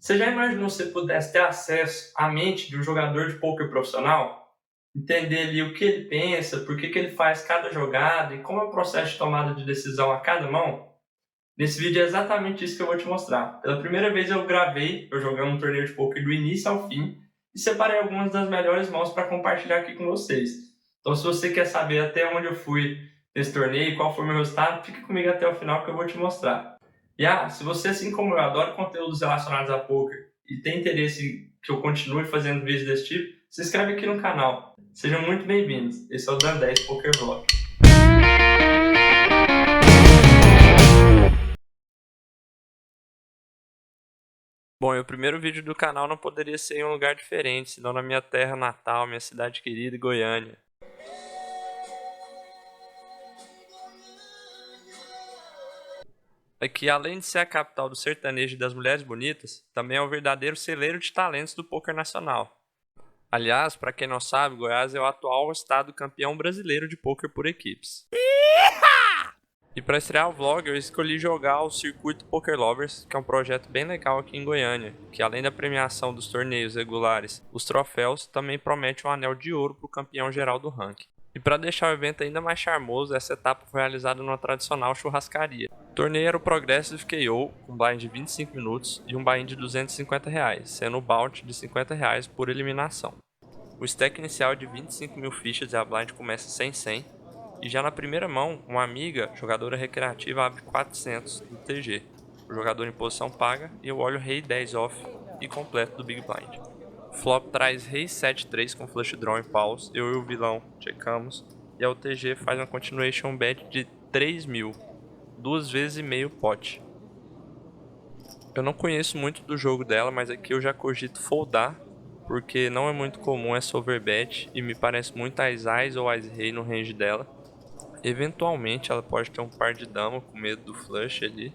Você já imaginou se você pudesse ter acesso à mente de um jogador de poker profissional? Entender ali o que ele pensa, por que ele faz cada jogada e como é o processo de tomada de decisão a cada mão? Nesse vídeo é exatamente isso que eu vou te mostrar. Pela primeira vez eu jogando um torneio de poker do início ao fim e separei algumas das melhores mãos para compartilhar aqui com vocês. Então, se você quer saber até onde eu fui nesse torneio e qual foi o meu resultado, fica comigo até o final que eu vou te mostrar. Se você, assim como eu, adora conteúdos relacionados a poker e tem interesse que eu continue fazendo vídeos desse tipo, se inscreve aqui no canal. Sejam muito bem-vindos. Esse é o Dan 10 Poker Vlog. Bom, e o primeiro vídeo do canal não poderia ser em um lugar diferente, senão na minha terra natal, minha cidade querida, Goiânia. Aqui, além de ser a capital do sertanejo e das mulheres bonitas, também é um verdadeiro celeiro de talentos do poker nacional. Aliás, para quem não sabe, Goiás é o atual estado campeão brasileiro de poker por equipes. E para estrear o vlog, eu escolhi jogar o Circuito Poker Lovers, que é um projeto bem legal aqui em Goiânia, que além da premiação dos torneios regulares, os troféus, também promete um anel de ouro para o campeão geral do ranking. E para deixar o evento ainda mais charmoso, essa etapa foi realizada numa tradicional churrascaria. O torneio era o Progressive KO, com buy-in de 25 minutos e um buy-in de R$250, sendo o bounty de R$50 por eliminação. O stack inicial é de 25 mil fichas e a blind começa sem 100. E já na primeira mão, uma amiga, jogadora recreativa, abre 400 do TG. O jogador em posição paga e eu olho rei 10 off e completo do Big Blind. Flop traz rei 7-3 com flush draw em paus, eu e o vilão checamos. E a UTG faz uma continuation bet de 3.000, 2 vezes e meio pot. Eu não conheço muito do jogo dela, mas aqui eu já cogito foldar, porque não é muito comum essa overbet e me parece muito as ou as rei no range dela. Eventualmente ela pode ter um par de dama com medo do flush ali,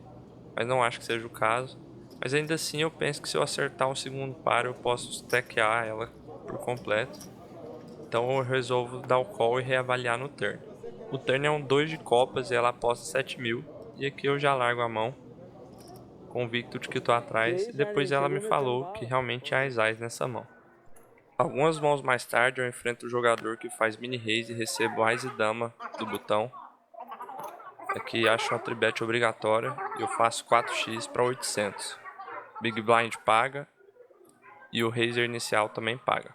mas não acho que seja o caso. Mas ainda assim eu penso que se eu acertar um segundo par eu posso stackear ela por completo. Então eu resolvo dar o call e reavaliar no turn. O turn é um 2 de copas e ela aposta 7.000, e aqui eu já largo a mão, convicto de que estou atrás, e depois ela me falou que realmente há as nessa mão. Algumas mãos mais tarde eu enfrento o jogador que faz mini raise e recebo ás e dama do botão. Aqui acho uma tribet obrigatória e eu faço 4x para 800. Big Blind paga e o raiser inicial também paga.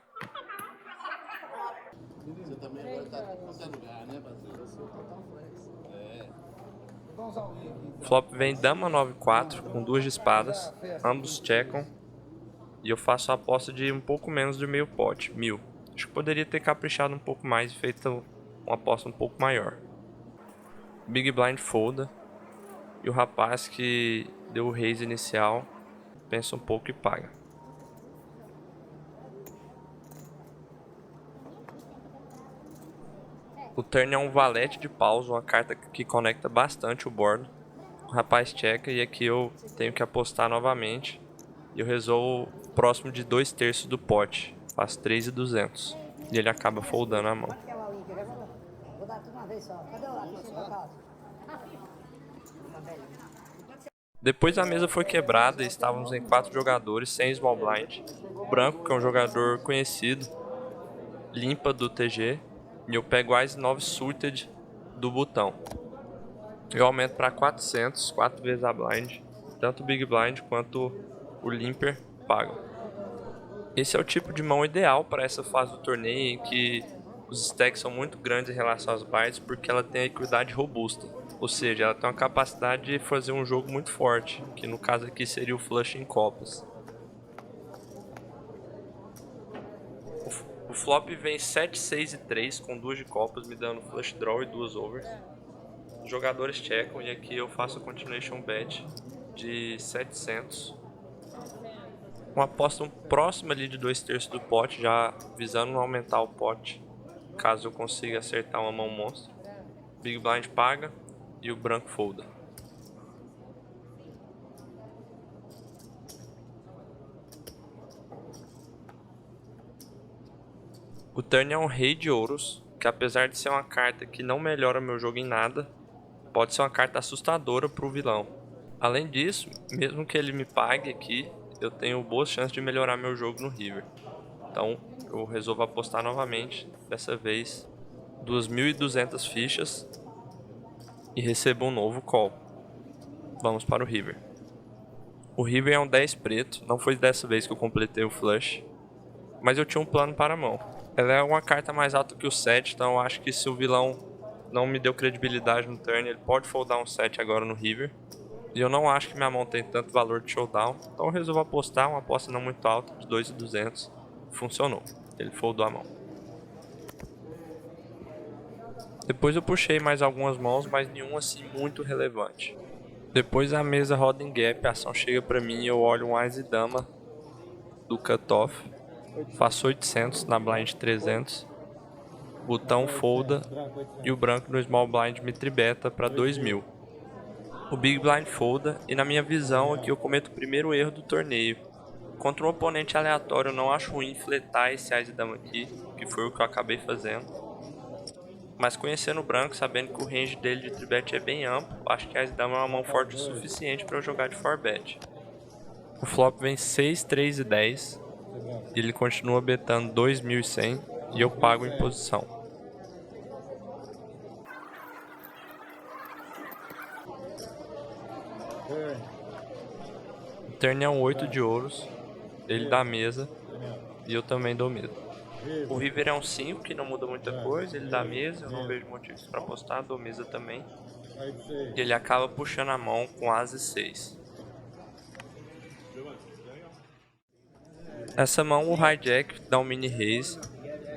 Você também agora tá em qualquer lugar, né, parceiro? Flop vem dama 9-4 com 2 de espadas, ambos checam e eu faço a aposta de um pouco menos do meio pot, 1.000. Acho que poderia ter caprichado um pouco mais e feito uma aposta um pouco maior. Big Blind folda e o rapaz que deu o raise inicial pensa um pouco e paga. O turn é um valete de paus, uma carta que conecta bastante o board. O rapaz checa e aqui eu tenho que apostar novamente. E eu resolvo próximo de 2/3 do pote, faço 3.200. E ele acaba foldando a mão. Depois a mesa foi quebrada e estávamos em 4 jogadores sem small blind. O branco, que é um jogador conhecido, limpa do TG. E eu pego as 9 suited do botão. Eu aumento para 400, 4 vezes a blind. Tanto o Big Blind quanto o limper pagam. Esse é o tipo de mão ideal para essa fase do torneio em que os stacks são muito grandes em relação aos bytes, porque ela tem a equidade robusta. Ou seja, ela tem uma capacidade de fazer um jogo muito forte, que no caso aqui seria o flush em copas. O flop vem 7, 6 e 3 com 2 de copas, me dando flush draw e 2 overs. Os jogadores checam e aqui eu faço a continuation bet de 700. Uma aposta próxima ali de 2/3 do pote, já visando não aumentar o pote, caso eu consiga acertar uma mão monstro. Big Blind paga e o branco folda. O turn é um rei de ouros, que apesar de ser uma carta que não melhora meu jogo em nada, pode ser uma carta assustadora para o vilão. Além disso, mesmo que ele me pague aqui, eu tenho boas chances de melhorar meu jogo no River. Então eu resolvo apostar novamente, dessa vez 2.200 fichas e recebo um novo call. Vamos para o River. O River é um 10 preto, não foi dessa vez que eu completei o flush, mas eu tinha um plano para a mão. Ela é uma carta mais alta que o 7, então eu acho que se o vilão não me deu credibilidade no turn, ele pode foldar um 7 agora no River. E eu não acho que minha mão tem tanto valor de showdown, então eu resolvo apostar uma aposta não muito alta, de 2.200. Funcionou, ele foldou a mão. Depois eu puxei mais algumas mãos, mas nenhuma assim muito relevante. Depois a mesa roda em gap, a ação chega pra mim e eu olho um Ás e Dama do cutoff. Faço 800 na blind 300. Botão folda e o branco no small blind me tribeta para 2.000. O big blind folda e na minha visão aqui eu cometo o primeiro erro do torneio. Contra um oponente aleatório eu não acho ruim fletar esse Ás e Dama aqui, que foi o que eu acabei fazendo. Mas conhecendo o branco, sabendo que o range dele de tribet é bem amplo, acho que Ás e Dama é uma mão forte o suficiente para eu jogar de 4bet. O flop vem 6, 3 e 10. E ele continua betando 2.100 e eu pago em posição. O turn é um 8 de ouros, ele dá mesa e eu também dou mesa. O River é um 5 que não muda muita coisa, ele dá mesa, eu não vejo motivos para apostar, dou mesa também. E ele acaba puxando a mão com Ás e 6. Essa mão o hijack dá um mini raise,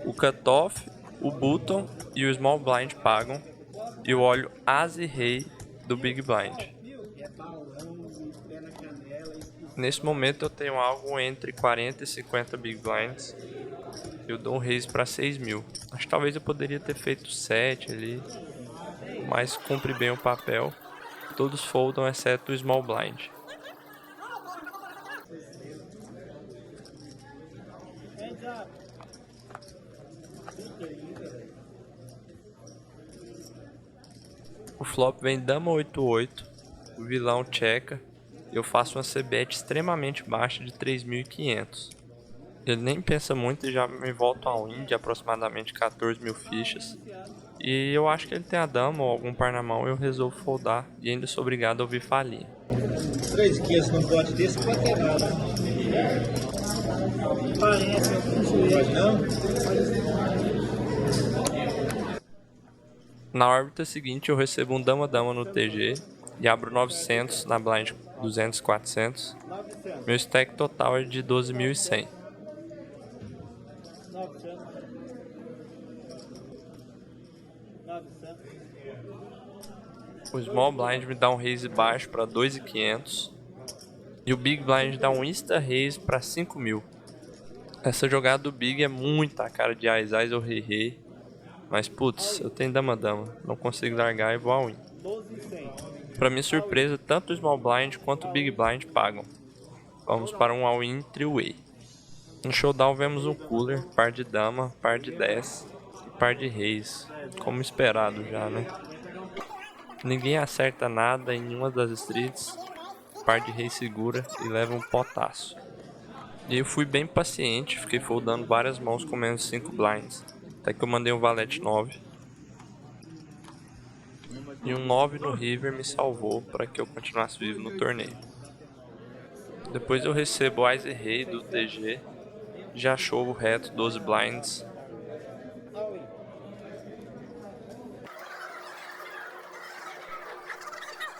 o cutoff, o button e o small blind pagam. E eu olho Ás e Rei do big blind. Nesse momento eu tenho algo entre 40 e 50 big blinds. Eu dou um raise para 6.000. Acho que talvez eu poderia ter feito 7 ali, mas cumpre bem o papel. Todos foldam exceto o small blind. O flop vem dama 8-8, o vilão checa. Eu faço uma c-bet extremamente baixa de 3.500. Ele nem pensa muito e já me volta a win de aproximadamente 14.000 fichas. E eu acho que ele tem a dama ou algum par na mão, eu resolvo foldar e ainda sou obrigado a ouvir falinha. 3 quilos num pote desse pode ter nada. Parece, mas não. Na órbita seguinte eu recebo um dama-dama no TG e abro 900 na blind 200-400. Meu stack total é de 12.100. O small blind me dá um raise baixo para 2.500 e o big blind dá um insta raise para 5.000. Essa jogada do big é muito a cara de Ás ou Rei. Mas putz, eu tenho dama-dama, não consigo largar e vou all in. Pra minha surpresa, tanto o small blind quanto o big blind pagam. Vamos para um all in three-way. No showdown vemos um cooler, par de dama, par de 10 e par de reis, como esperado já, né? Ninguém acerta nada em nenhuma das streets, par de rei segura e leva um potaço. E eu fui bem paciente, fiquei foldando várias mãos com menos 5 blinds, até que eu mandei um valete 9. E um 9 no River me salvou para que eu continuasse vivo no torneio. Depois eu recebo Ás e Rei do TG, já show reto 12 blinds.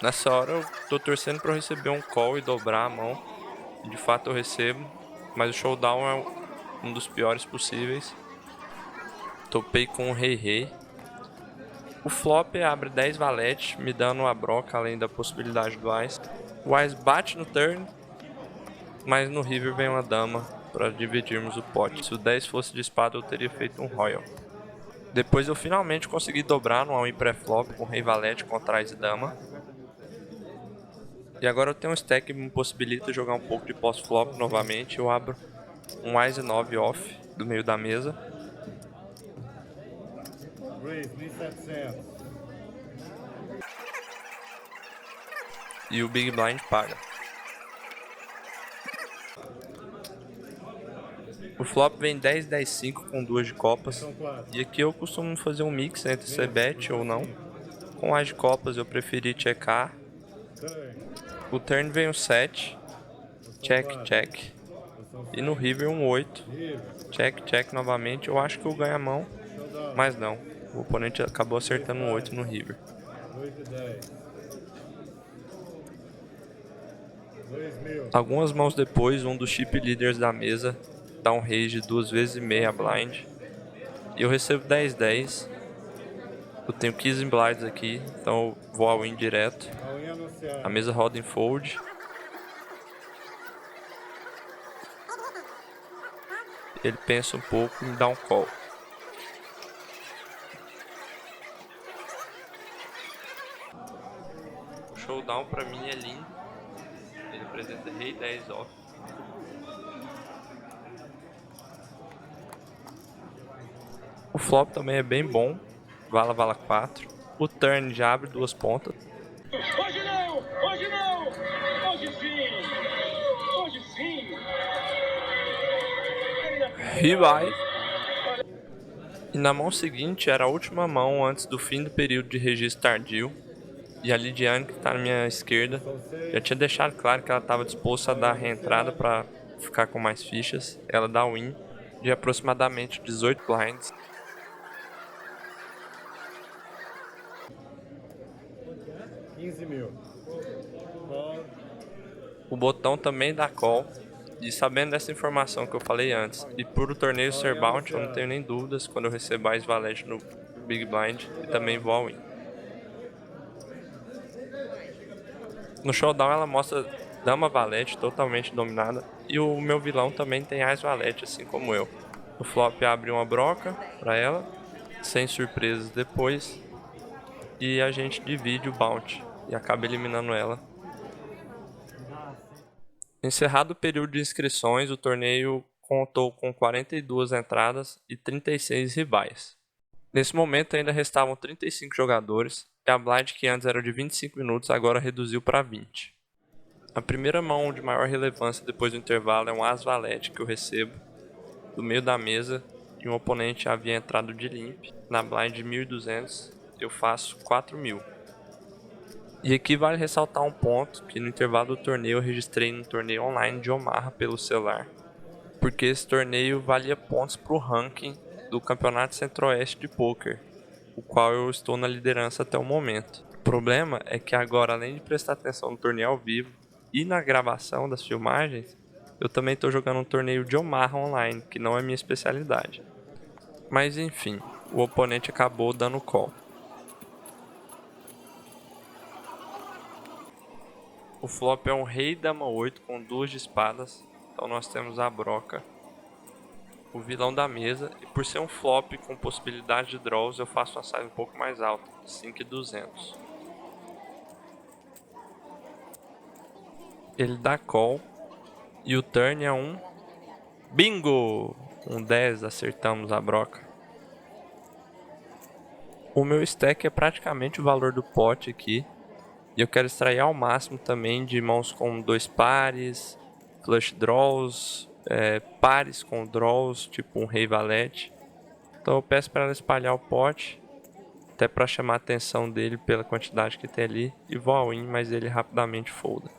Nessa hora eu tô torcendo para eu receber um call e dobrar a mão. E de fato eu recebo, mas o showdown é um dos piores possíveis. Topei com o Rei. O flop abre 10 valetes, me dando uma broca além da possibilidade do Ás. O Ás bate no turn, mas no River vem uma dama para dividirmos o pote. Se o 10 fosse de espada eu teria feito um Royal. Depois eu finalmente consegui dobrar no all-in pré-flop com Rei Valete contra Ás e Dama. E agora eu tenho um stack que me possibilita jogar um pouco de pós-flop novamente. Eu abro um Ás e 9 off do meio da mesa. E o Big Blind paga. O flop vem 10, 10, 5 com duas de copas. E aqui eu costumo fazer um mix entre ser bet ou não. Com as de copas eu preferi checar. O turn vem um 7. Check, check. E no river um 8. Check, check novamente. Eu acho que eu ganho a mão. Mas não. O oponente acabou acertando um 8 no river. Algumas mãos depois, um dos chip leaders da mesa dá um raise 2 vezes e meia blind. E eu recebo 10, 10. Eu tenho 15 blinds aqui, então eu vou all in direto. A mesa roda em fold. Ele pensa um pouco e me dá um call. O showdown pra mim é lindo. Ele apresenta rei 10 off. O flop também é bem bom. Vala, vala 4. O turn já abre duas pontas. Hoje não! Hoje não! Hoje sim! Hoje sim! E vai. E na mão seguinte era a última mão antes do fim do período de registro tardio. E a Lidiane, que está na minha esquerda, já tinha deixado claro que ela estava disposta a dar a reentrada para ficar com mais fichas. Ela dá win de aproximadamente 18 blinds. O botão também dá call. E sabendo dessa informação que eu falei antes, e por o torneio ser bounty, eu não tenho nem dúvidas quando eu recebo mais valete no Big Blind e também vou all in. No showdown ela mostra dama valete totalmente dominada e o meu vilão também tem ás valete assim como eu. O flop abre uma broca para ela, sem surpresas depois, e a gente divide o bounty e acaba eliminando ela. Encerrado o período de inscrições, o torneio contou com 42 entradas e 36 rivais. Nesse momento ainda restavam 35 jogadores e a blind, que antes era de 25 minutos, agora reduziu para 20. A primeira mão de maior relevância depois do intervalo é um as valete que eu recebo do meio da mesa e um oponente havia entrado de limp. Na blind de 1.200 eu faço 4.000. E aqui vale ressaltar um ponto, que no intervalo do torneio eu registrei no torneio online de Omaha pelo celular, porque esse torneio valia pontos para o ranking do Campeonato Centro-Oeste de Poker, o qual eu estou na liderança até o momento. O problema é que agora, além de prestar atenção no torneio ao vivo e na gravação das filmagens, eu também estou jogando um torneio de Omaha online, que não é minha especialidade. Mas enfim, o oponente acabou dando call. O flop é um rei dama 8 com duas de espadas, então nós temos a broca, o vilão da mesa, e por ser um flop com possibilidade de draws eu faço uma size um pouco mais alta, 5.200. Ele dá call e o turn é um bingo! Um 10, acertamos a broca. O meu stack é praticamente o valor do pote aqui. E eu quero extrair ao máximo também de mãos com dois pares, flush draws, pares com draws, tipo um rei valete. Então eu peço para ela espalhar o pote, até para chamar a atenção dele pela quantidade que tem ali, e vou all in, mas ele rapidamente folda.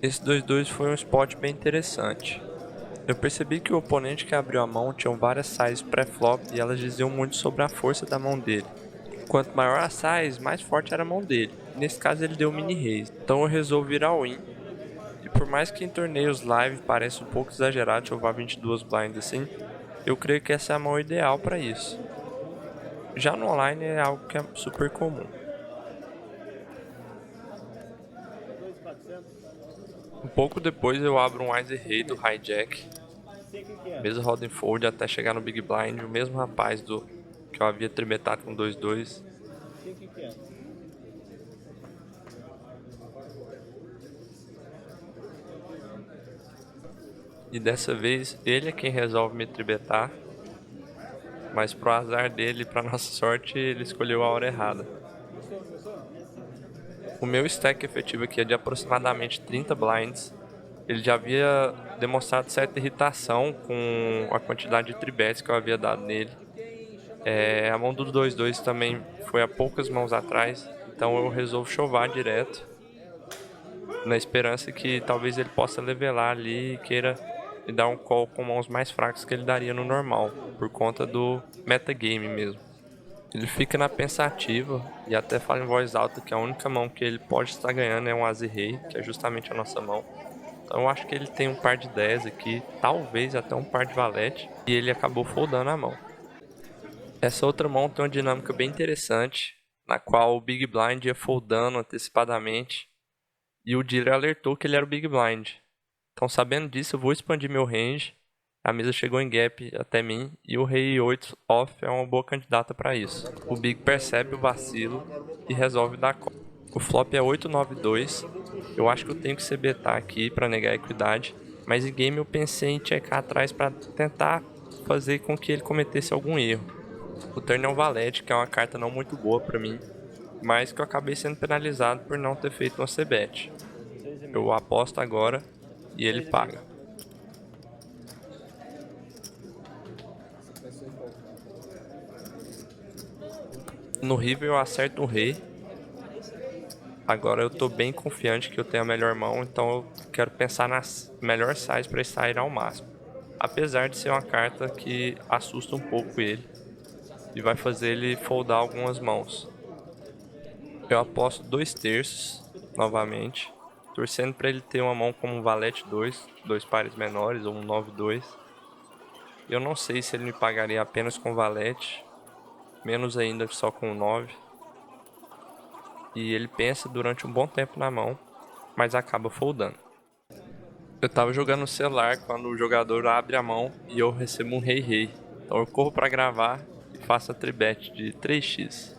Esse 2-2 foi um spot bem interessante. Eu percebi que o oponente que abriu a mão tinha várias sizes pré-flop e elas diziam muito sobre a força da mão dele. Quanto maior a size, mais forte era a mão dele. Nesse caso ele deu mini raise, então eu resolvi ir all in. E por mais que em torneios live pareça um pouco exagerado chovar 22 blinds assim, eu creio que essa é a mão ideal para isso. Já no online é algo que é super comum. Um pouco depois eu abro um Ice Rei do Hijack. Mesa roda em fold até chegar no Big Blind, o mesmo rapaz que eu havia tribetado com 2-2. E dessa vez ele é quem resolve me tribetar, mas pro azar dele e pra nossa sorte ele escolheu a hora errada. O meu stack efetivo aqui é de aproximadamente 30 blinds Ele já havia demonstrado certa irritação com a quantidade de tribets que eu havia dado nele. A mão do 2-2 também foi a poucas mãos atrás, então eu resolvo chovar direto, na esperança que talvez ele possa levelar ali e queira me dar um call com mãos mais fracas que ele daria no normal, por conta do metagame mesmo. Ele fica na pensativa e até fala em voz alta que a única mão que ele pode estar ganhando é um Aze-Rei, que é justamente a nossa mão. Então eu acho que ele tem um par de 10 aqui, talvez até um par de valete, e ele acabou foldando a mão. Essa outra mão tem uma dinâmica bem interessante, na qual o Big Blind ia foldando antecipadamente, e o dealer alertou que ele era o Big Blind. Então, sabendo disso, eu vou expandir meu range. A mesa chegou em gap até mim, e o Rei 8 off é uma boa candidata para isso. O Big percebe o vacilo e resolve dar call. O flop é 8-9-2. Eu acho que eu tenho que CBtar aqui para negar a equidade, mas em game eu pensei em checar atrás para tentar fazer com que ele cometesse algum erro. O turn é um valete, que é uma carta não muito boa pra mim, mas que eu acabei sendo penalizado por não ter feito uma c-bet. Eu aposto agora e ele paga. No river eu acerto um rei. Agora eu tô bem confiante que eu tenho a melhor mão, então eu quero pensar na melhor size para sair ao máximo. Apesar de ser uma carta que assusta um pouco ele e vai fazer ele foldar algumas mãos. Eu aposto 2/3 novamente, torcendo para ele ter uma mão como um valete 2, dois pares menores, ou um 9-2. Eu não sei se ele me pagaria apenas com valete, menos ainda só com 9. E ele pensa durante um bom tempo na mão, mas acaba foldando. Eu tava jogando no celular quando o jogador abre a mão e eu recebo um rei-rei. Então eu corro para gravar e faço a tribet de 3x.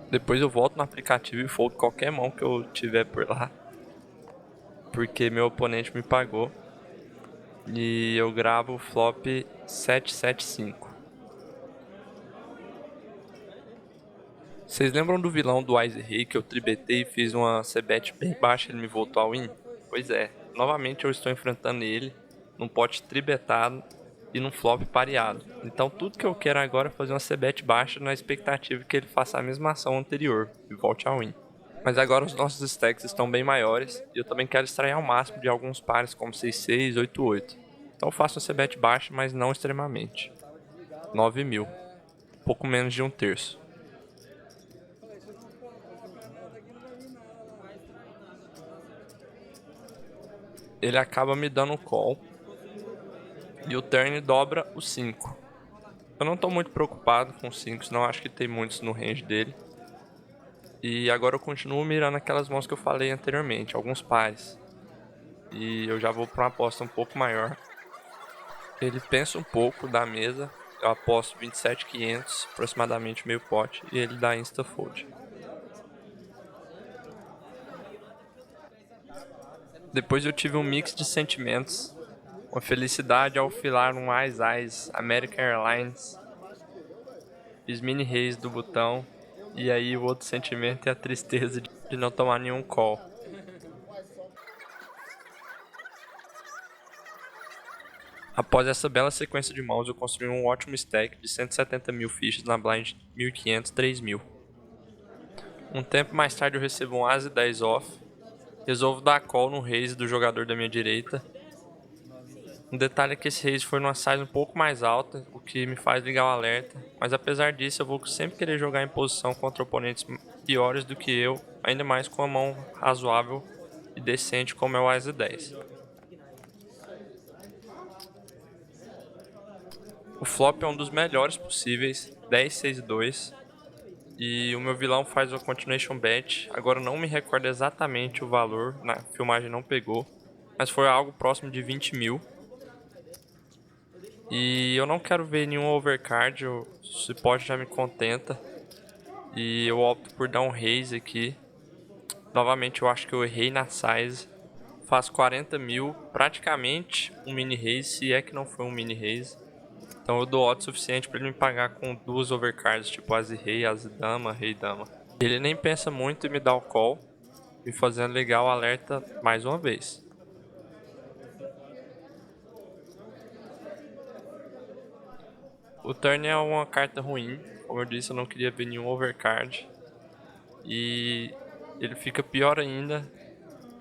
Depois eu volto no aplicativo e foldo qualquer mão que eu tiver por lá, porque meu oponente me pagou. E eu gravo o flop 7-7-5. Vocês lembram do vilão do Aze-Rei que eu tribetei e fiz uma c-bet bem baixa e ele me voltou a win? Pois é, novamente eu estou enfrentando ele num pote tribetado e num flop pareado. Então tudo que eu quero agora é fazer uma c-bet baixa na expectativa que ele faça a mesma ação anterior e volte a win. Mas agora os nossos stacks estão bem maiores e eu também quero extrair ao máximo de alguns pares como 6-6, 8-8. Então eu faço uma c-bet baixa, mas não extremamente. 9.000, pouco menos de 1/3. Ele acaba me dando um call e o turn dobra o 5. Eu não estou muito preocupado com os 5, não acho que tem muitos no range dele. E agora eu continuo mirando aquelas mãos que eu falei anteriormente, alguns pares. E eu já vou para uma aposta um pouco maior. Ele pensa um pouco da mesa, eu aposto 27.500, aproximadamente meio pote, e ele dá insta fold. Depois eu tive um mix de sentimentos, uma felicidade ao filar um Ice American Airlines, os mini reis do botão, e aí o outro sentimento é a tristeza de não tomar nenhum call. Após essa bela sequência de mãos, eu construí um ótimo stack de 170.000 fichas na blind 1.500, 3.000. Um tempo mais tarde eu recebo um Aze 10 off, resolvo dar call no raise do jogador da minha direita. Um detalhe é que esse raise foi numa size um pouco mais alta, o que me faz ligar o alerta, mas apesar disso eu vou sempre querer jogar em posição contra oponentes piores do que eu, ainda mais com a mão razoável e decente como é o Aze 10. O flop é um dos melhores possíveis, 10-6-2, e o meu vilão faz o continuation bet. Agora eu não me recordo exatamente o valor, na filmagem não pegou, mas foi algo próximo de 20.000. E eu não quero ver nenhum overcard, o spot já me contenta. E eu opto por dar um raise aqui. Novamente eu acho que eu errei na size. Faço 40.000, praticamente um mini raise, se é que não foi um mini raise. Então eu dou odds suficiente para ele me pagar com duas overcards, tipo Aze-Rei, Aze-Dama, Rei-Dama. Ele nem pensa muito e me dá o call, me fazendo ligar o alerta mais uma vez. O turn é uma carta ruim, como eu disse, eu não queria ver nenhum overcard. E ele fica pior ainda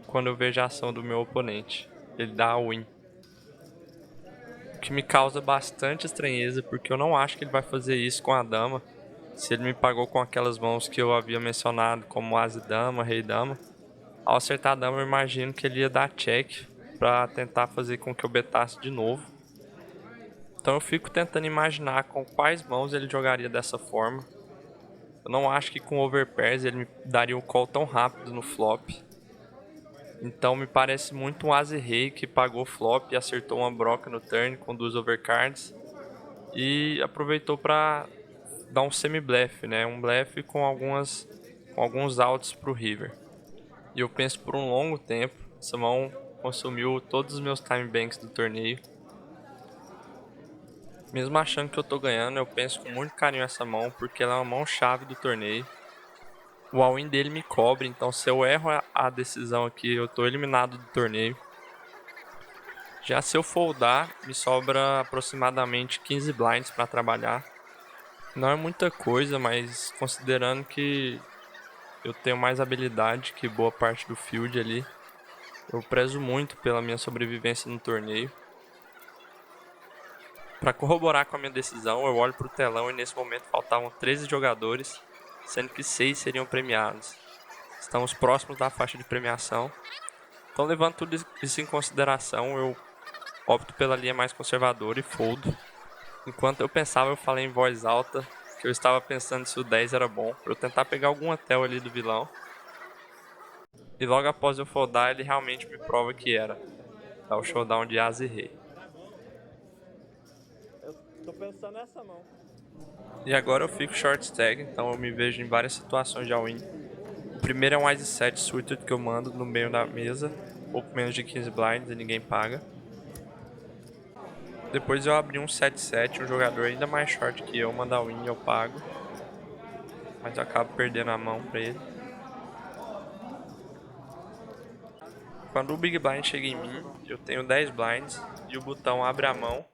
quando eu vejo a ação do meu oponente. Ele dá a win. O que me causa bastante estranheza, porque eu não acho que ele vai fazer isso com a dama. Se ele me pagou com aquelas mãos que eu havia mencionado, como as e dama, rei e dama, ao acertar a dama eu imagino que ele ia dar check para tentar fazer com que eu betasse de novo. Então eu fico tentando imaginar com quais mãos ele jogaria dessa forma. Eu não acho que com overpairs ele me daria um call tão rápido no flop. Então me parece muito um Ace Rei que pagou flop e acertou uma broca no turn com 2 overcards. E aproveitou para dar um semi-blefe, né? Um blefe com alguns outs pro river. E eu penso por um longo tempo, essa mão consumiu todos os meus time banks do torneio. Mesmo achando que eu tô ganhando, eu penso com muito carinho essa mão, porque ela é uma mão chave do torneio. O all-in dele me cobre, então se eu erro a decisão aqui, eu tô eliminado do torneio. Já se eu foldar, me sobra aproximadamente 15 blinds para trabalhar. Não é muita coisa, mas considerando que eu tenho mais habilidade que boa parte do field ali, eu prezo muito pela minha sobrevivência no torneio. Para corroborar com a minha decisão, eu olho para o telão e nesse momento faltavam 13 jogadores, sendo que 6 seriam premiados. Estamos próximos da faixa de premiação. Então, levando tudo isso em consideração, eu opto pela linha mais conservadora e foldo. Enquanto eu pensava, eu falei em voz alta que eu estava pensando se o 10 era bom, para eu tentar pegar alguma tel ali do vilão. E logo após eu foldar, ele realmente me prova que era. Dá o showdown de As e Rei. Tô pensando nessa mão. E agora eu fico short stack, então eu me vejo em várias situações de all-in. O primeiro é um Ice 7 suited que eu mando no meio da mesa, pouco menos de 15 blinds e ninguém paga. Depois eu abri um 7-7, um jogador ainda mais short que eu, manda win e eu pago. Mas eu acabo perdendo a mão pra ele. Quando o Big Blind chega em mim, eu tenho 10 blinds e o botão abre a mão.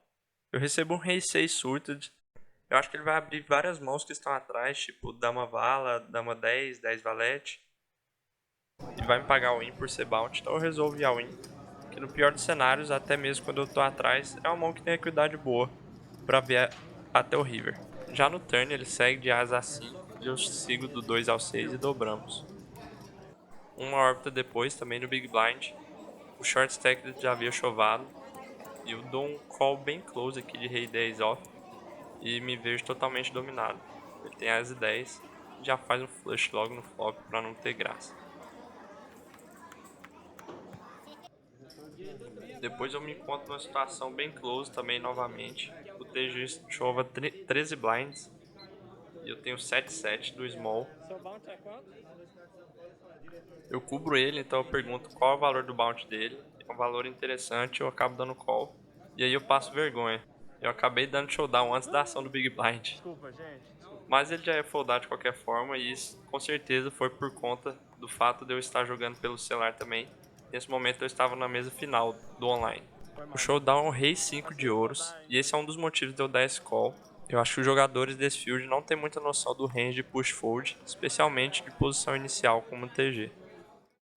Eu recebo um Rei 6 suited. Eu acho que ele vai abrir várias mãos que estão atrás, tipo Dama Vala, Dama 10, 10 Valete. E vai me pagar o win por ser bounty, então eu resolvo ir a win. Que no pior dos cenários, até mesmo quando eu tô atrás, é uma mão que tem equidade boa pra ver até o river. Já no turn ele segue de As a 5 e eu sigo do 2 ao 6 e dobramos. Uma órbita depois, também no Big Blind, o short stack já havia chovado e eu dou um call bem close aqui de Rei 10 off e me vejo totalmente dominado. Ele tem As e 10 e já faz um flush logo no flop pra não ter graça. Depois eu me encontro numa situação bem close também novamente. O TG chova 13 blinds e eu tenho 7-7 do small. Seu bounty é quanto? Eu cubro ele, então eu pergunto qual é o valor do bounty dele. É um valor interessante, eu acabo dando call. E aí eu passo vergonha. Eu acabei dando showdown antes da ação do Big Blind. Desculpa, gente. Desculpa. Mas ele já ia foldar de qualquer forma e isso com certeza foi por conta do fato de eu estar jogando pelo celular também. Nesse momento eu estava na mesa final do online. O showdown é o Rei 5 de ouros e esse é um dos motivos de eu dar esse call. Eu acho que os jogadores desse field não têm muita noção do range de push-fold, especialmente de posição inicial como o TG.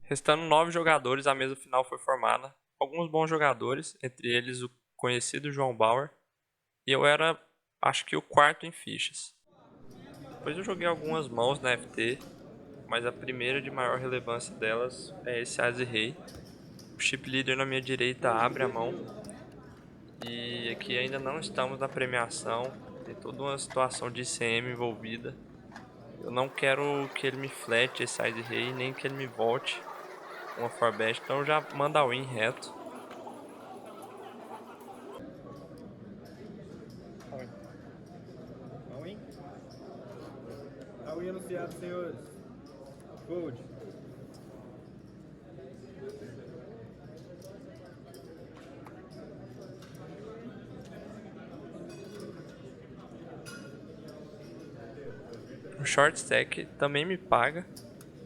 Restando 9 jogadores, a mesa final foi formada. Alguns bons jogadores, entre eles o conhecido João Bauer, e eu era, acho que o quarto em fichas. Depois eu joguei algumas mãos na FT, mas a primeira de maior relevância delas é esse As e Rei. O chip leader na minha direita abre a mão. E aqui ainda não estamos na premiação, tem toda uma situação de ICM envolvida. Eu não quero que ele me flete esse As e Rei, nem que ele me volte uma forbet, então eu já mando a win reto. All-in? All-in anunciado, senhores. Fold. O short stack também me paga.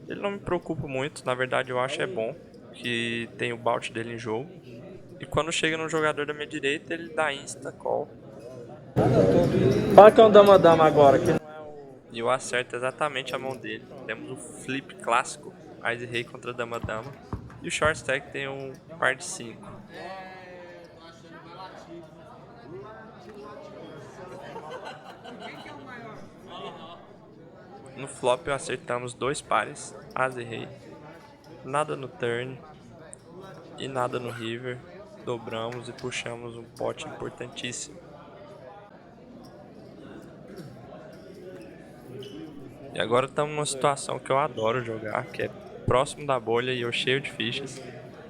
Ele não me preocupa muito, na verdade eu acho é bom que tem o bounty dele em jogo. E quando chega no jogador da minha direita, ele dá insta call. Fala que é um dama-dama agora, que não é o... E eu acerto exatamente a mão dele. Temos o flip clássico, Ice Rei contra Dama Dama. E o short stack tem um par de 5. No flop acertamos 2 pares, As e Rei. Nada no turn e nada no river. Dobramos e puxamos um pote importantíssimo. E agora estamos numa situação que eu adoro jogar, que é próximo da bolha e eu cheio de fichas.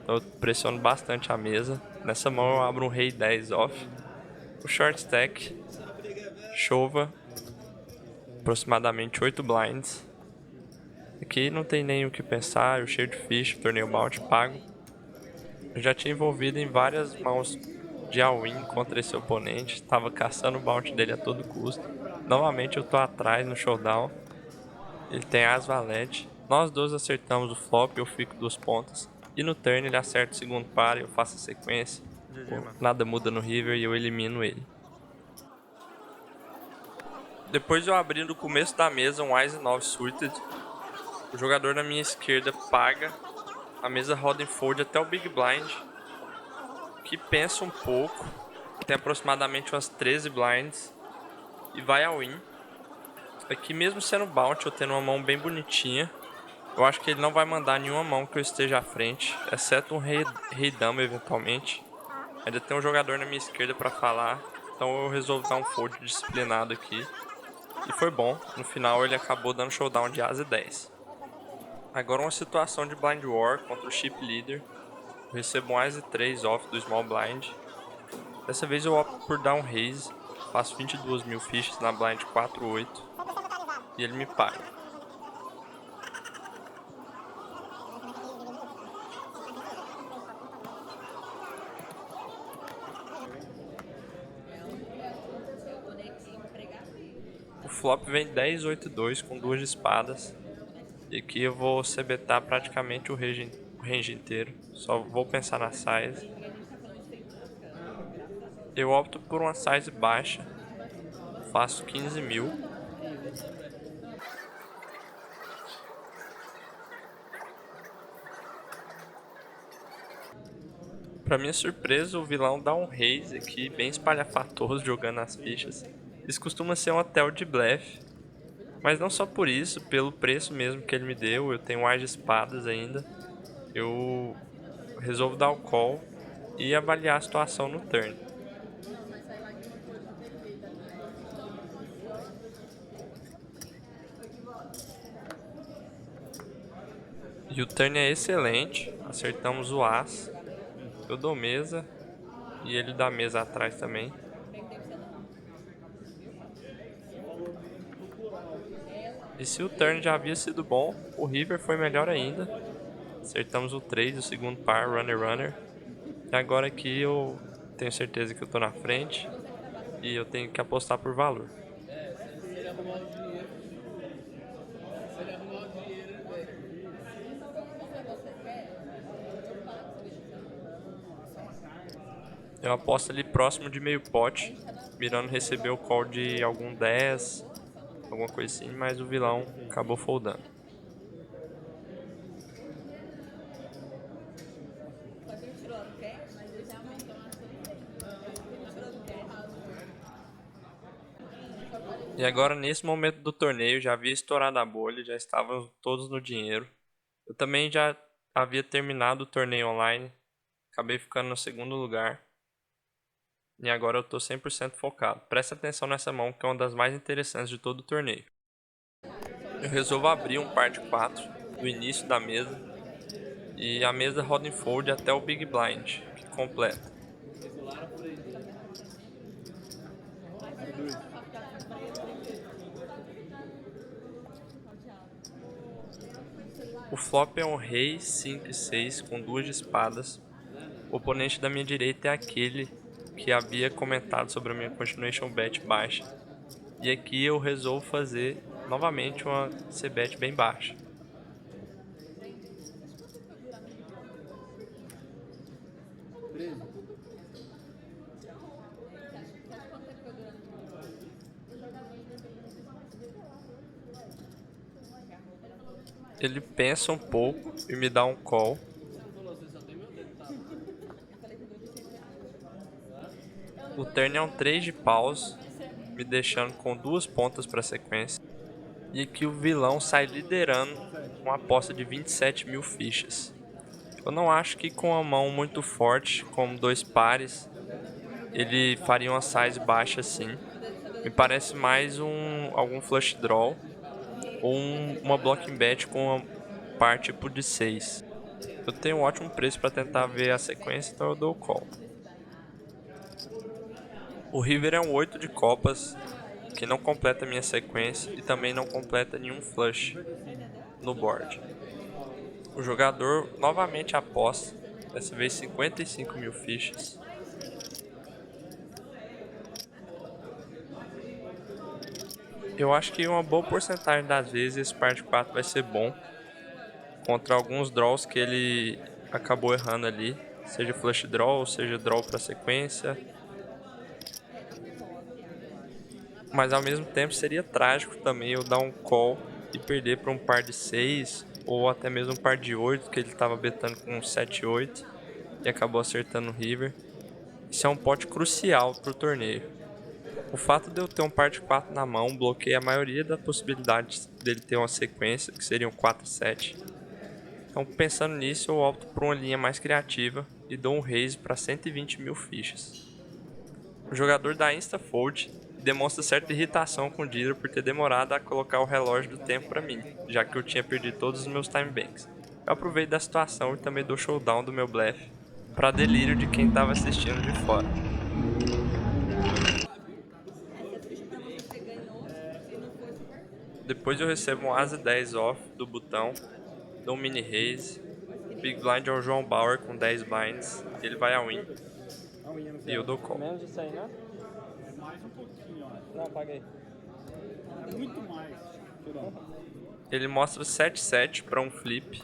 Então eu pressiono bastante a mesa. Nessa mão eu abro um rei 10 off. O short stack, chova, aproximadamente 8 blinds. Aqui não tem nem o que pensar, eu cheio de ficha, torneio bounty, pago. Eu já tinha envolvido em várias mãos de all-in contra esse oponente, estava caçando o bounty dele a todo custo. Novamente eu tô atrás no showdown. Ele tem as valete. Nós dois acertamos o flop, eu fico 2 pontas. E no turn ele acerta o segundo par e eu faço a sequência. Nada muda no river e eu elimino ele. Depois de eu abrir no começo da mesa um Ice 9 suited, o jogador na minha esquerda paga. A mesa roda em fold até o Big Blind, que pensa um pouco. Tem aproximadamente umas 13 blinds e vai ao win. Aqui mesmo sendo bounty, eu tendo uma mão bem bonitinha, eu acho que ele não vai mandar nenhuma mão que eu esteja à frente, exceto um rei dama eventualmente. Ainda tem um jogador na minha esquerda para falar, então eu resolvo dar um fold disciplinado aqui. E foi bom, no final ele acabou dando showdown de As e 10. Agora uma situação de blind war contra o chip leader. Eu recebo um As e 3 off do small blind. Dessa vez eu opto por dar um raise, faço 22 mil fichas na blind 4-8 e ele me paga. O flop vem 10-8-2 com 2 de espadas. E aqui eu vou CBtar praticamente o range inteiro. Só vou pensar na size. Eu opto por uma size baixa. Faço 15 mil. Pra minha surpresa, o vilão dá um raise aqui, bem espalhafatoso, jogando as fichas. Isso costuma ser um hotel de blefe. Mas não só por isso, pelo preço mesmo que ele me deu, eu tenho As de espadas ainda. Eu resolvo dar o call e avaliar a situação no turn. E o turn é excelente, acertamos o As. Eu dou mesa e ele dá mesa atrás também. E se o turn já havia sido bom, o river foi melhor ainda. Acertamos o 3, o segundo par, runner. E agora aqui eu tenho certeza que eu tô na frente e eu tenho que apostar por valor. Eu aposto ali próximo de meio pote, mirando receber o call de algum 10, alguma coisa assim, mas o vilão acabou foldando. E agora nesse momento do torneio já havia estourado a bolha, já estavam todos no dinheiro. Eu também já havia terminado o torneio online, acabei ficando no segundo lugar. E agora eu tô 100% focado. Presta atenção nessa mão que é uma das mais interessantes de todo o torneio. Eu resolvo abrir um par de 4 do início da mesa. E a mesa roda em fold até o Big Blind, que completa. O flop é um rei 5 e 6 com 2 de espadas. O oponente da minha direita é aquele que havia comentado sobre a minha continuation bet baixa. E aqui eu resolvo fazer novamente uma c-bet bem baixa. Ele pensa um pouco e me dá um call. O turn é um 3 de paus, me deixando com 2 pontas para sequência. E aqui o vilão sai liderando com uma aposta de 27 mil fichas. Eu não acho que com a mão muito forte, como 2 pares, ele faria uma size baixa assim. Me parece mais algum flush draw ou uma blocking bet com uma par tipo de 6. Eu tenho um ótimo preço para tentar ver a sequência, então eu dou o call. O river é um 8 de copas, que não completa minha sequência e também não completa nenhum flush no board. O jogador novamente aposta, dessa vez 55 mil fichas. Eu acho que uma boa porcentagem das vezes esse par de 4 vai ser bom, contra alguns draws que ele acabou errando ali, seja flush draw, seja draw para sequência. Mas ao mesmo tempo seria trágico também eu dar um call e perder para um par de 6 ou até mesmo um par de 8, que ele estava betando com um 7-8 e acabou acertando o river. Isso é um pote crucial para o torneio. O fato de eu ter um par de 4 na mão bloqueia a maioria das possibilidades dele ter uma sequência, que seriam 4-7. Então, pensando nisso, eu opto por uma linha mais criativa e dou um raise para 120 mil fichas. O jogador da InstaFold demonstra certa irritação com o dealer por ter demorado a colocar o relógio do tempo para mim, já que eu tinha perdido todos os meus time banks. Eu aproveito da situação e também dou showdown do meu blefe, para delírio de quem estava assistindo de fora. Depois eu recebo um Asa 10 off do botão, dou um mini raise, Big Blind é o João Bauer com 10 blinds, ele vai a win e eu dou call. Menos disso aí, né? É mais um pouquinho, ó. Não, paguei. É muito mais. Ele mostra 7-7 para um flip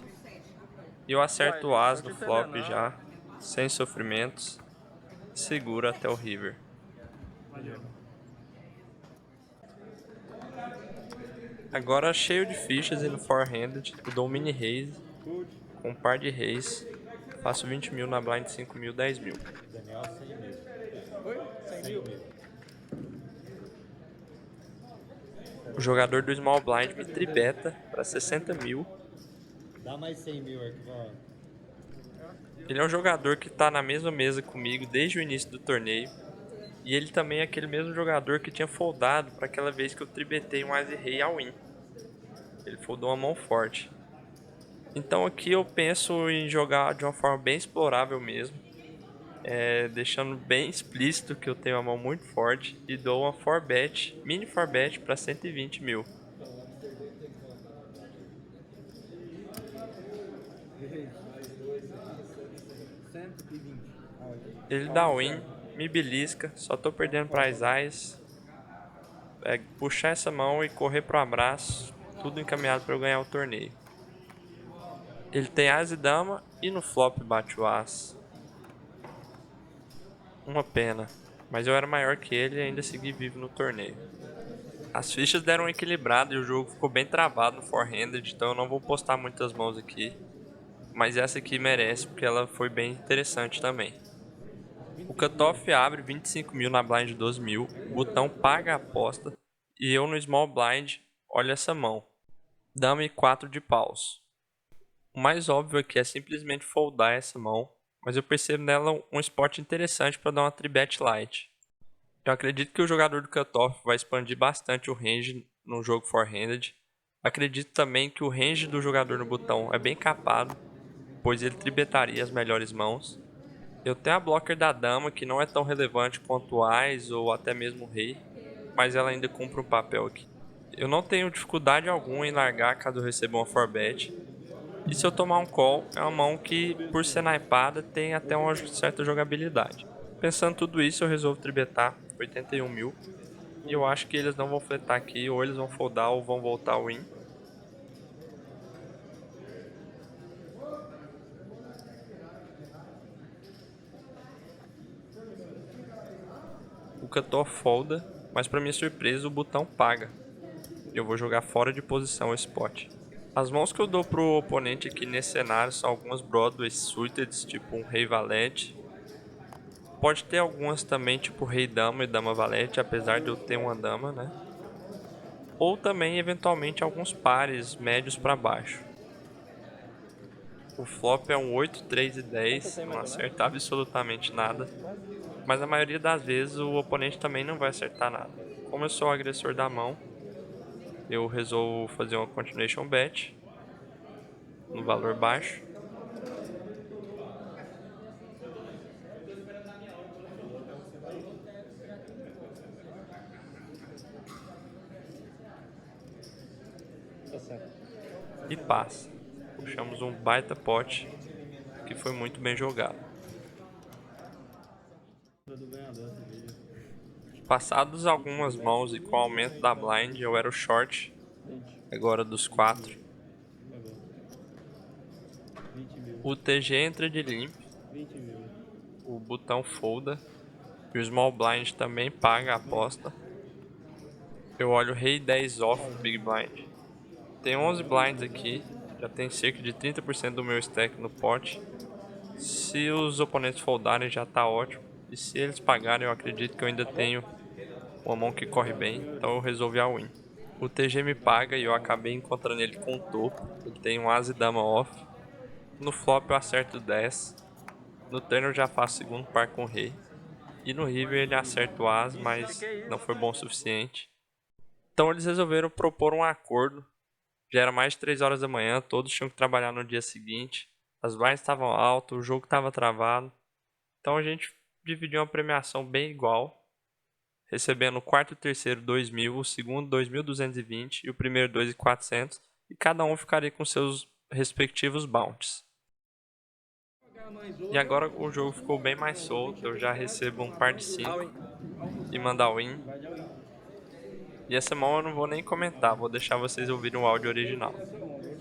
e eu acerto o As no flop já, sem sofrimentos, seguro até o river. Agora cheio de fichas e no forehanded, eu dou um mini raise com um par de raise, faço 20 mil na blind, 5 mil, 10 mil. Daniel, 100 mil. Oi? 100 mil? O jogador do small blind me tribeta para 60 mil. Dá mais 100 mil aqui, ó. Ele é um jogador que está na mesma mesa comigo desde o início do torneio. E ele também é aquele mesmo jogador que tinha foldado para aquela vez que eu tribetei um Ace Rei ao win. Ele foldou uma mão forte. Então aqui eu penso em jogar de uma forma bem explorável mesmo. Deixando bem explícito que eu tenho uma mão muito forte. E dou uma 4bet, mini 4bet para 120 mil. Ele dá win, me belisca, só tô perdendo para as eyes. Puxar essa mão e correr pro abraço, tudo encaminhado para eu ganhar o torneio. Ele tem as e dama e no flop bate o as. Uma pena, mas eu era maior que ele e ainda segui vivo no torneio. As fichas deram um equilibrado e o jogo ficou bem travado no forehanded, então eu não vou postar muitas mãos aqui. Mas essa aqui merece, porque ela foi bem interessante também. O cutoff abre 25 mil na blind 12 mil, o botão paga a aposta e eu no small blind olho essa mão. Dama e 4 de paus. O mais óbvio aqui é simplesmente foldar essa mão, mas eu percebo nela um spot interessante para dar uma 3-bet light. Eu acredito que o jogador do cutoff vai expandir bastante o range no jogo forehanded. Acredito também que o range do jogador no botão é bem capado, pois ele tribetaria as melhores mãos. Eu tenho a blocker da dama, que não é tão relevante quanto o Ás ou até mesmo o rei, mas ela ainda cumpre um papel aqui. Eu não tenho dificuldade alguma em largar caso eu receba uma 4bet. E se eu tomar um call, é uma mão que, por ser naipada, tem até uma certa jogabilidade. Pensando tudo isso, eu resolvo tribetar 81 mil. E eu acho que eles não vão fletar aqui, ou eles vão foldar ou vão voltar ao win. O cutoff folda, mas para minha surpresa o botão paga. Eu vou jogar fora de posição esse spot. As mãos que eu dou pro oponente aqui nesse cenário são algumas Broadway suited, tipo um Rei Valete. Pode ter algumas também, tipo Rei Dama e Dama Valete, apesar de eu ter uma Dama, né? Ou também, eventualmente, alguns pares médios para baixo. O flop é um 8, 3 e 10, não acerta absolutamente nada. Mas na maioria das vezes o oponente também não vai acertar nada. Como eu sou o agressor da mão, eu resolvo fazer uma continuation bet no valor baixo. E passa. Puxamos um baita pote que foi muito bem jogado. Passados algumas mãos e com o aumento da blind, eu era o short, agora dos 4. O TG entra de limp, o botão folda e o small blind também paga a aposta. Eu olho Rei 10 off Big Blind. Tem 11 blinds aqui, já tem cerca de 30% do meu stack no pot. Se os oponentes foldarem já tá ótimo, e se eles pagarem eu acredito que eu ainda tenho uma mão que corre bem, então eu resolvi a win. O TG me paga e eu acabei encontrando ele com o topo, ele tem um As e Dama off. No flop eu acerto 10, no turn eu já faço segundo par com o Rei. E no river ele acerta o As, mas não foi bom o suficiente. Então eles resolveram propor um acordo. Já era mais de 3 horas da manhã, todos tinham que trabalhar no dia seguinte. As blinds estavam altas, o jogo estava travado. Então a gente dividiu uma premiação bem igual. Recebendo o quarto e o terceiro 2.000, o segundo 2.220 e o primeiro 2.400. E cada um ficaria com seus respectivos bounties. E agora o jogo ficou bem mais solto, eu já recebo um par de 5 e mandar win. E essa mão eu não vou nem comentar, vou deixar vocês ouvirem o áudio original.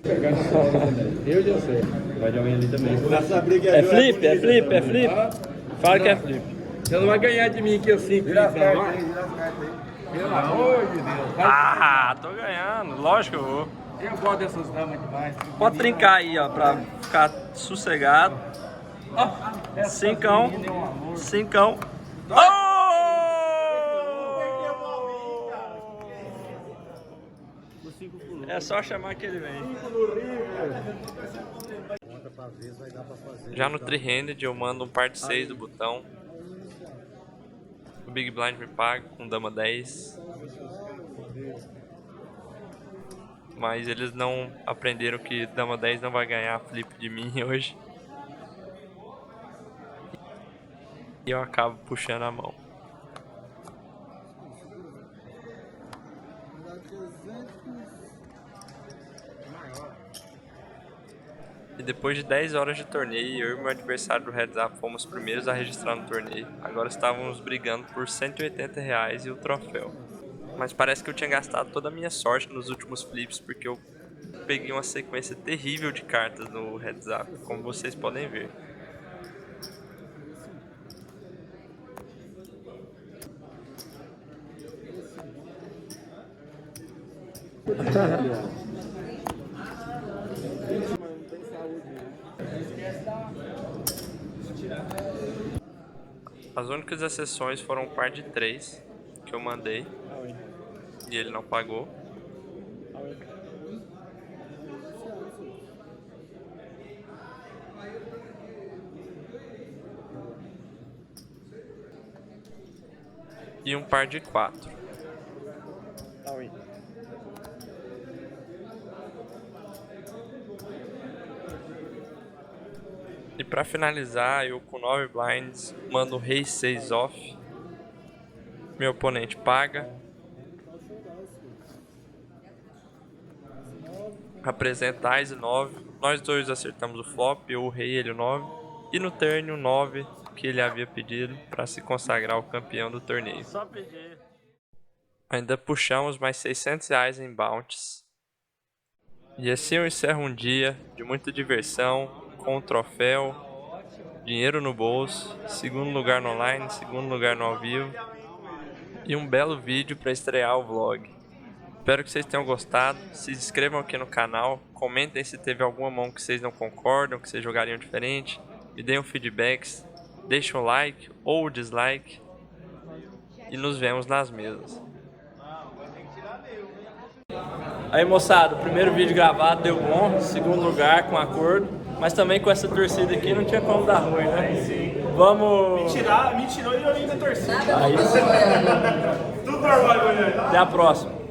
Eu já sei. Vai de alguém ali também. É flip, é flip, é flip. Fala que é flip. Você não vai ganhar de mim aqui assim, Felipe, não. Pelo amor de Deus. Ah, tô ganhando, lógico que eu vou. Eu gosto dessas damas demais. Pode trincar aí, ó, pra ficar sossegado. Cincão. Cincão. É só chamar que ele vem. Já no 3-handed eu mando um par de 6 do botão. O Big Blind me paga com Dama 10. Mas eles não aprenderam que Dama 10 não vai ganhar flip de mim hoje. E eu acabo puxando a mão. E depois de 10 horas de torneio, eu e meu adversário do Heads Up fomos os primeiros a registrar no torneio. Agora estávamos brigando por R$180 e o troféu. Mas parece que eu tinha gastado toda a minha sorte nos últimos flips, porque eu peguei uma sequência terrível de cartas no Heads Up, como vocês podem ver. As únicas exceções foram um par de 3 que eu mandei e ele não pagou. E um par de 4. E pra finalizar, eu com 9 blinds mando o Rei 6 off. Meu oponente paga. Apresenta Ás e 9. Nós dois acertamos o flop, eu o Rei e ele o 9. E no turn o 9 que ele havia pedido para se consagrar o campeão do torneio. Só pedir. Ainda puxamos mais R$600 em bounties. E assim eu encerro um dia de muita diversão, com um troféu, dinheiro no bolso, segundo lugar no online, segundo lugar no ao vivo e um belo vídeo para estrear o vlog. Espero que vocês tenham gostado. Se inscrevam aqui no canal. Comentem se teve alguma mão que vocês não concordam, que vocês jogariam diferente. Me deem um feedbacks. Deixem um like ou dislike. E nos vemos nas mesas. Aí, moçada, o primeiro vídeo gravado deu bom. Segundo lugar, com acordo. Mas também com essa torcida aqui não tinha como dar ruim, né? Vamos... Me tirou e eu ainda torci. Aí sim. Tudo normal, Goiânia. Até a próxima.